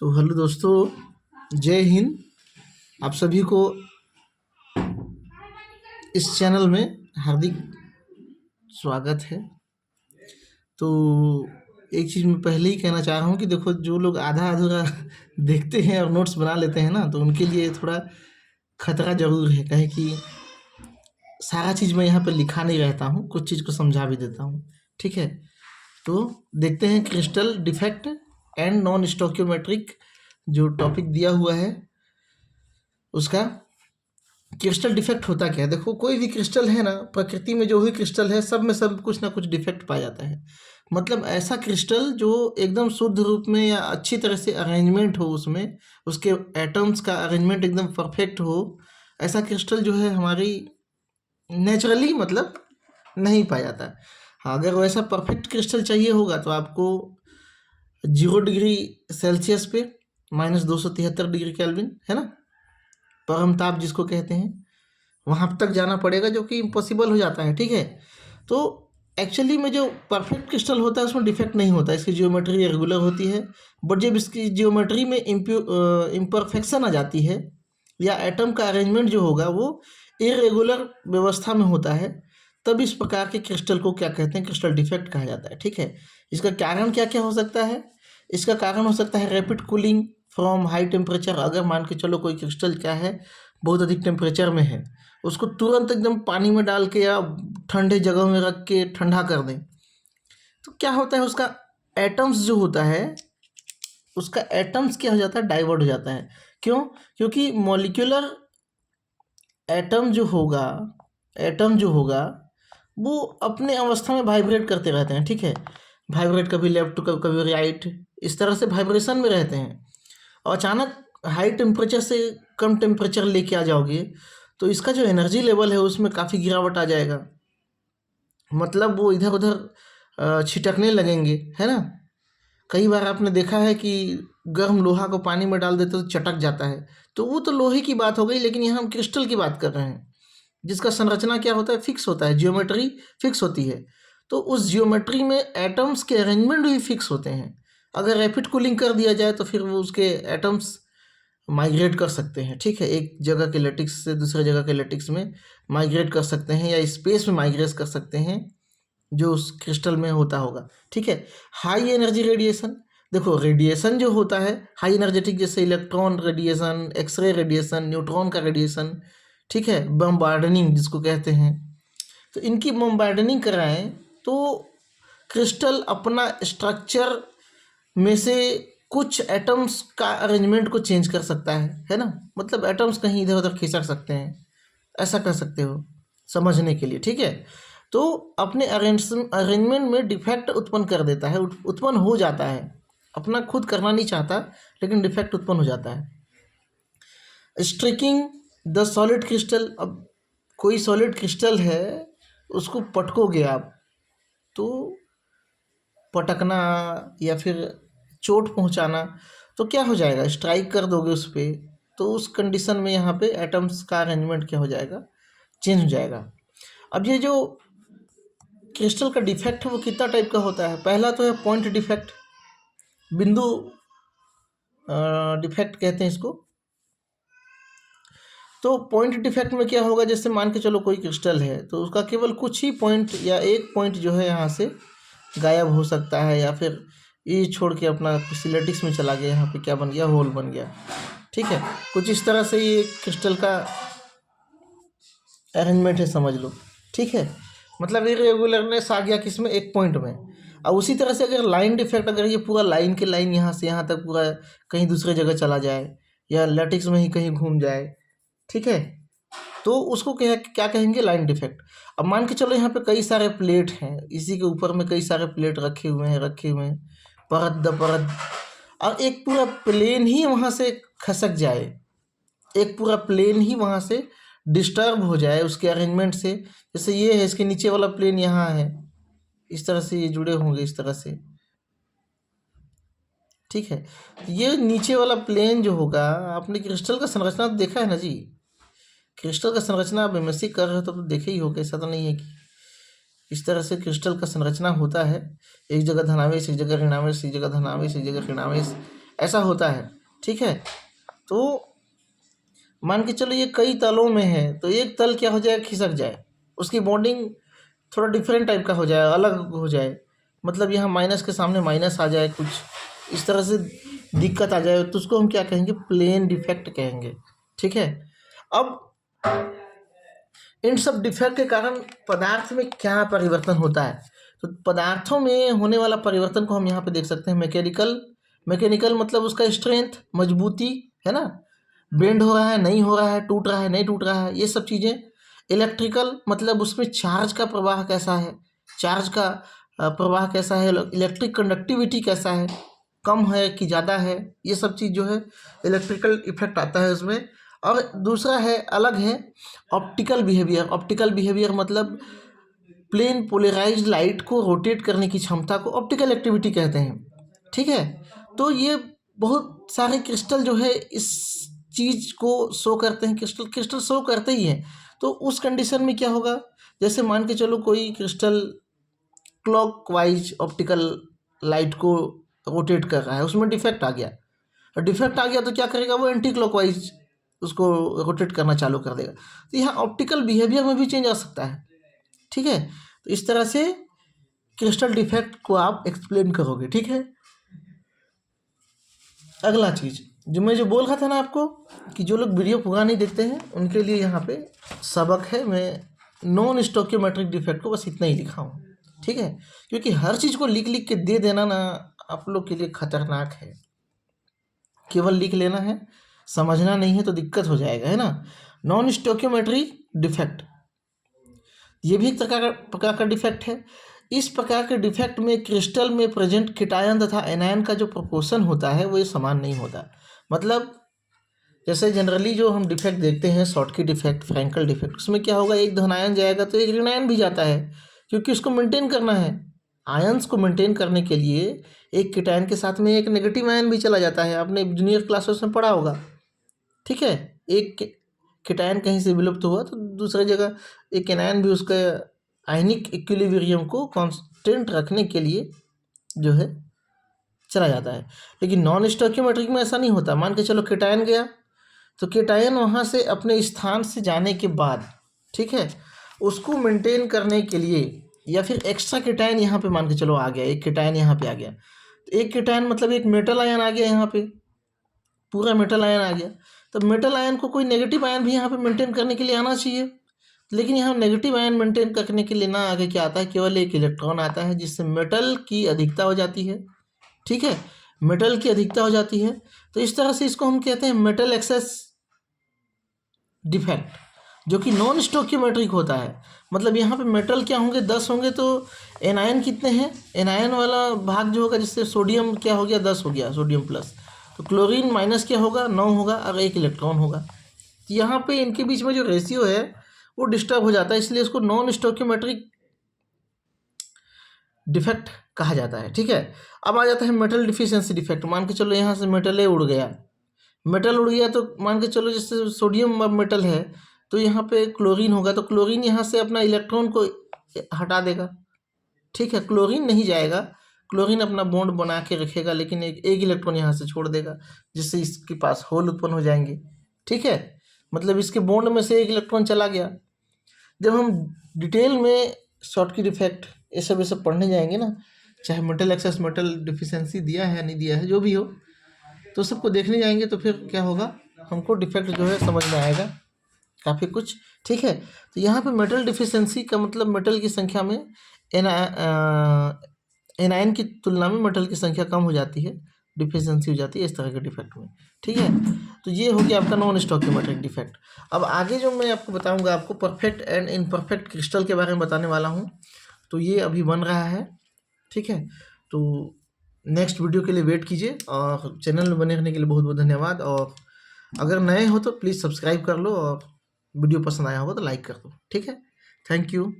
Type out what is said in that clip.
तो हेलो दोस्तों, जय हिंद। आप सभी को इस चैनल में हार्दिक स्वागत है। तो एक चीज़ मैं पहले ही कहना चाह रहा हूँ कि देखो, जो लोग आधा अधूरा देखते हैं और नोट्स बना लेते हैं ना, तो उनके लिए थोड़ा खतरा ज़रूर है। कहे कि सारा चीज़ मैं यहाँ पे लिखा नहीं रहता हूँ, कुछ चीज़ को समझा भी देता हूँ। ठीक है, तो देखते हैं क्रिस्टल डिफेक्ट एंड नॉन स्टोकियोमेट्रिक जो टॉपिक दिया हुआ है उसका। क्रिस्टल डिफेक्ट होता क्या है? देखो, कोई भी क्रिस्टल है ना, प्रकृति में जो भी क्रिस्टल है, सब में सब कुछ ना कुछ डिफेक्ट पाया जाता है। मतलब ऐसा क्रिस्टल जो एकदम शुद्ध रूप में या अच्छी तरह से अरेंजमेंट हो, उसमें उसके एटम्स का अरेंजमेंट एकदम परफेक्ट हो, ऐसा क्रिस्टल जो है हमारी नेचुरली मतलब नहीं पाया जाता। हाँ, अगर वैसा परफेक्ट क्रिस्टल चाहिए होगा तो आपको 0 डिग्री सेल्सियस पे -273 डिग्री केल्विन है ना, परम ताप जिसको कहते हैं, वहाँ तक जाना पड़ेगा, जो कि इम्पॉसिबल हो जाता है। ठीक है, तो एक्चुअली में जो परफेक्ट क्रिस्टल होता है उसमें डिफेक्ट नहीं होता, इसकी जियोमेट्री रेगुलर होती है। बट जब इसकी जियोमेट्री में इम्परफेक्शन आ जाती है या एटम का अरेंजमेंट जो होगा वो इरेगुलर व्यवस्था में होता है, तब इस प्रकार के क्रिस्टल को क्या कहते हैं? क्रिस्टल डिफेक्ट कहा जाता है। ठीक है, इसका कारण क्या क्या हो सकता है? इसका कारण हो सकता है rapid cooling from high temperature. अगर मान के चलो कोई क्रिस्टल क्या है, बहुत अधिक टेम्परेचर में है, उसको तुरंत एकदम पानी में डाल के या ठंडे जगह में रख के ठंडा कर दें, तो क्या होता है? उसका एटम्स जो होता है, उसका एटम्स क्या हो जाता है? डाइवर्ट हो जाता है। क्यों? क्योंकि मॉलिक्यूलर एटम जो होगा वो अपने अवस्था में वाइब्रेट करते रहते हैं। ठीक है, वाइब्रेट कभी लेफ्ट कभी राइट, इस तरह से वाइब्रेशन में रहते हैं। और अचानक हाई टेम्परेचर से कम टेम्परेचर लेके आ जाओगे तो इसका जो एनर्जी लेवल है उसमें काफ़ी गिरावट आ जाएगा। मतलब वो इधर उधर छिटकने लगेंगे, है ना। कई बार आपने देखा है कि गर्म लोहा को पानी में डाल देते तो चटक जाता है। तो वो तो लोहे की बात हो गई, लेकिन यहाँ हम क्रिस्टल की बात कर रहे हैं, जिसका संरचना क्या होता है? फिक्स होता है, जियोमेट्री फिक्स होती है। तो उस जियोमेट्री में एटम्स के अरेंजमेंट भी फिक्स होते हैं। अगर रैपिड कूलिंग कर दिया जाए तो फिर वो उसके एटम्स माइग्रेट कर सकते हैं। ठीक है, एक जगह के लेटिक्स से दूसरे जगह के लेटिक्स में माइग्रेट कर सकते हैं या स्पेस में माइग्रेट कर सकते हैं जो उस क्रिस्टल में होता होगा। ठीक है, हाई एनर्जी रेडिएशन। देखो, रेडिएशन जो होता है हाई एनर्जेटिक, जैसे electron radiation, X ray radiation, neutron का रेडिएशन, ठीक है, बम्बार्डनिंग जिसको कहते हैं, तो इनकी बम्बार्डनिंग कराएं तो क्रिस्टल अपना स्ट्रक्चर में से कुछ एटम्स का अरेंजमेंट को चेंज कर सकता है ना। मतलब एटम्स कहीं इधर उधर खिसक सकते हैं, ऐसा कर सकते हो समझने के लिए। ठीक है, तो अपने अरेंजमेंट में डिफेक्ट उत्पन्न कर देता है, उत्पन्न हो जाता है, अपना खुद करना नहीं चाहता लेकिन डिफेक्ट उत्पन्न हो जाता है। Striking the solid crystal. अब कोई सॉलिड क्रिस्टल है, उसको पटकोगे आप तो पटकना या फिर चोट पहुंचाना, तो क्या हो जाएगा? स्ट्राइक कर दोगे उस पर, तो उस कंडीशन में यहाँ पे एटम्स का अरेंजमेंट क्या हो जाएगा? चेंज हो जाएगा। अब ये जो क्रिस्टल का डिफेक्ट है वो कितना टाइप का होता है? पहला तो है पॉइंट डिफेक्ट, बिंदु डिफेक्ट कहते हैं इसको। तो पॉइंट डिफेक्ट में क्या होगा? जैसे मान के चलो कोई क्रिस्टल है तो उसका केवल कुछ ही पॉइंट या एक पॉइंट जो है यहाँ से गायब हो सकता है, या फिर ये छोड़ के अपना सिलेटिक्स में चला गया, यहाँ पे क्या बन गया? होल बन गया। ठीक है, कुछ इस तरह से ये क्रिस्टल का अरेंजमेंट है, समझ लो। ठीक है, मतलब इरेगुलरनेस आ गया किसमें? एक पॉइंट में। और उसी तरह से अगर लाइन डिफेक्ट, अगर ये पूरा लाइन के लाइन यहाँ से यहाँ तक पूरा कहीं दूसरे जगह चला जाए या लेटिक्स में ही कहीं घूम जाए, ठीक है, तो उसको क्या क्या कहेंगे? Line defect. अब मान के चलो यहाँ पे कई सारे प्लेट हैं, इसी के ऊपर में कई सारे प्लेट रखे हुए हैं परत द परत, और एक पूरा प्लेन ही वहाँ से खसक जाए, एक पूरा प्लेन ही वहाँ से डिस्टर्ब हो जाए उसके अरेंजमेंट से। जैसे ये है, इसके नीचे वाला प्लेन यहाँ है, इस तरह से ये जुड़े होंगे इस तरह से। ठीक है, ये नीचे वाला प्लेन जो होगा, आपने क्रिस्टल का संरचना तो देखा है ना जी। क्रिस्टल का संरचना आप एमएससी कर रहे हो तो देखे ही होगा, ऐसा तो नहीं है कि इस तरह से क्रिस्टल का संरचना होता है। एक जगह धनावेश, एक जगह ऋणावेश, एक जगह धनावेश, एक जगह ऋणावेश, ऐसा होता है, ठीक है। तो मान के चलो ये कई तलों में है, तो एक तल क्या हो जाए, खिसक जाए, उसकी बॉन्डिंग थोड़ा डिफरेंट टाइप का हो जाए, अलग हो जाए, मतलब यहाँ माइनस के सामने माइनस आ जाए, कुछ इस तरह से दिक्कत आ जाए, तो उसको हम क्या कहेंगे, प्लेन डिफेक्ट कहेंगे, ठीक है। अब इन सब डिफेक्ट के कारण पदार्थ में क्या परिवर्तन होता है, तो पदार्थों में होने वाला परिवर्तन को हम यहाँ पे देख सकते हैं। मैकेनिकल मतलब उसका स्ट्रेंथ, मजबूती, है ना, बेंड हो रहा है नहीं हो रहा है, टूट रहा है नहीं टूट रहा है, ये सब चीज़ें। इलेक्ट्रिकल मतलब उसमें चार्ज का प्रवाह कैसा है, चार्ज का प्रवाह कैसा है, इलेक्ट्रिक कंडक्टिविटी कैसा है, कम है कि ज़्यादा है, ये सब चीज़ जो है इलेक्ट्रिकल इफेक्ट आता है उसमें। और दूसरा है, अलग है, ऑप्टिकल बिहेवियर मतलब प्लेन पोलराइज्ड लाइट को रोटेट करने की क्षमता को ऑप्टिकल एक्टिविटी कहते हैं, ठीक है। तो ये बहुत सारे क्रिस्टल जो है इस चीज़ को शो करते हैं, क्रिस्टल शो करते ही हैं। तो उस कंडीशन में क्या होगा, जैसे मान के चलो कोई क्रिस्टल क्लॉकवाइज ऑप्टिकल लाइट को रोटेट कर रहा है, उसमें डिफेक्ट आ गया, तो क्या करेगा वो, एंटी क्लॉकवाइज उसको रोटेट करना चालू कर देगा। तो यहाँ ऑप्टिकल बिहेवियर में भी चेंज आ सकता है, ठीक है। तो इस तरह से क्रिस्टल डिफेक्ट को आप एक्सप्लेन करोगे, ठीक है। अगला चीज़ जो मैं बोल रहा था ना आपको, कि जो लोग वीडियो पूरा नहीं देखते हैं उनके लिए यहाँ पे सबक है। मैं नॉन स्टोकियोमेट्रिक डिफेक्ट को बस इतना ही लिखा हूँ, ठीक है, क्योंकि हर चीज़ को लिख लिख के दे देना ना आप लोग के लिए खतरनाक है। केवल लिख लेना है, समझना नहीं है तो दिक्कत हो जाएगा, है ना। नॉन स्टोकियोमेट्रिक डिफेक्ट ये भी एक प्रकार का डिफेक्ट है। इस प्रकार के डिफेक्ट में क्रिस्टल में प्रेजेंट केटायन तथा एनायन का जो प्रोपोर्शन होता है वो ये समान नहीं होता। मतलब जैसे जनरली जो हम डिफेक्ट देखते हैं, शॉटकी डिफेक्ट, फ्रैंकल डिफेक्ट, उसमें क्या होगा, एक धनायन जाएगा तो एक ऋणायन भी जाता है, क्योंकि उसको मेंटेन करना है। आयंस को मेंटेन करने के लिए एक केटायन के साथ में एक नेगेटिव आयन भी चला जाता है, आपने जूनियर क्लासेस में पढ़ा होगा, ठीक है। एक केटायन कहीं से विलुप्त हुआ तो दूसरी जगह एक एनायन भी उसका आयनिक इक्विलिब्रियम को कांस्टेंट रखने के लिए जो है चला जाता है। लेकिन नॉन स्टोकियोमेट्रिक में ऐसा नहीं होता। मान के चलो केटायन गया, तो केटायन वहाँ से अपने स्थान से जाने के बाद, ठीक है, उसको मेंटेन करने के लिए, या फिर एक्स्ट्रा केटायन यहाँ पे मान के चलो आ गया, एक केटायन यहाँ पे आ गया, तो एक केटायन मतलब एक मेटल आयन आ गया, यहाँ पे पूरा मेटल आयन आ गया, तो मेटल आयन को कोई नेगेटिव आयन भी यहाँ पे मेंटेन करने के लिए आना चाहिए। लेकिन यहाँ नेगेटिव आयन मेंटेन करने के लिए ना आगे क्या आता है, केवल एक इलेक्ट्रॉन आता है, जिससे मेटल की अधिकता हो जाती है, ठीक है, मेटल की अधिकता हो जाती है। तो इस तरह से इसको हम कहते हैं मेटल एक्सेस डिफेक्ट, जो कि नॉन स्टोकियोमेट्रिक होता है। मतलब यहाँ पे मेटल क्या होंगे, 10 होंगे, तो एनायन कितने हैं, एनायन वाला भाग जो होगा, जिससे सोडियम क्या हो गया, 10 हो गया, सोडियम प्लस, तो क्लोरीन माइनस क्या होगा, 9 होगा, और एक इलेक्ट्रॉन होगा। तो यहाँ पे इनके बीच में जो रेशियो है वो डिस्टर्ब हो जाता है, इसलिए इसको नॉन स्टोकियोमेट्रिक डिफेक्ट कहा जाता है, ठीक है। अब आ जाता है मेटल डिफिशिएंसी डिफेक्ट। मान के चलो यहाँ से मेटल उड़ गया, तो मान के चलो जैसे सोडियम अब मेटल है, तो यहाँ पे क्लोरीन होगा, तो क्लोरीन यहाँ से अपना इलेक्ट्रॉन को हटा देगा, ठीक है, क्लोरीन नहीं जाएगा, क्लोरीन अपना बॉन्ड बना के रखेगा, लेकिन एक इलेक्ट्रॉन यहाँ से छोड़ देगा, जिससे इसके पास होल उत्पन्न हो जाएंगे, ठीक है। मतलब इसके बॉन्ड में से एक इलेक्ट्रॉन चला गया। जब हम डिटेल में शॉटकी डिफेक्ट ये सब पढ़ने जाएंगे ना, चाहे मेटल एक्सेस, मेटल डिफिशिएंसी दिया है नहीं दिया है, जो भी हो, तो सबको देखने जाएंगे, तो फिर क्या होगा, हमको डिफेक्ट जो है समझ में आएगा काफ़ी कुछ, ठीक है। तो यहाँ पे मेटल डिफिशिएंसी का मतलब मेटल की संख्या में एनायन की तुलना में मेटल की संख्या कम हो जाती है, डिफिशिएंसी हो जाती है इस तरह के डिफेक्ट में, ठीक है। तो ये हो गया आपका नॉन स्टोकियोमेट्रिक डिफेक्ट। अब आगे जो मैं आपको बताऊंगा, आपको परफेक्ट एंड इनपरफेक्ट क्रिस्टल के बारे में बताने वाला हूँ, तो ये अभी बन रहा है, ठीक है। तो नेक्स्ट वीडियो के लिए वेट कीजिए, और चैनल में बने रहने के लिए बहुत बहुत धन्यवाद। और अगर नए हो तो प्लीज़ सब्सक्राइब कर लो, और वीडियो पसंद आया होगा तो लाइक कर दो, ठीक है। Thank you.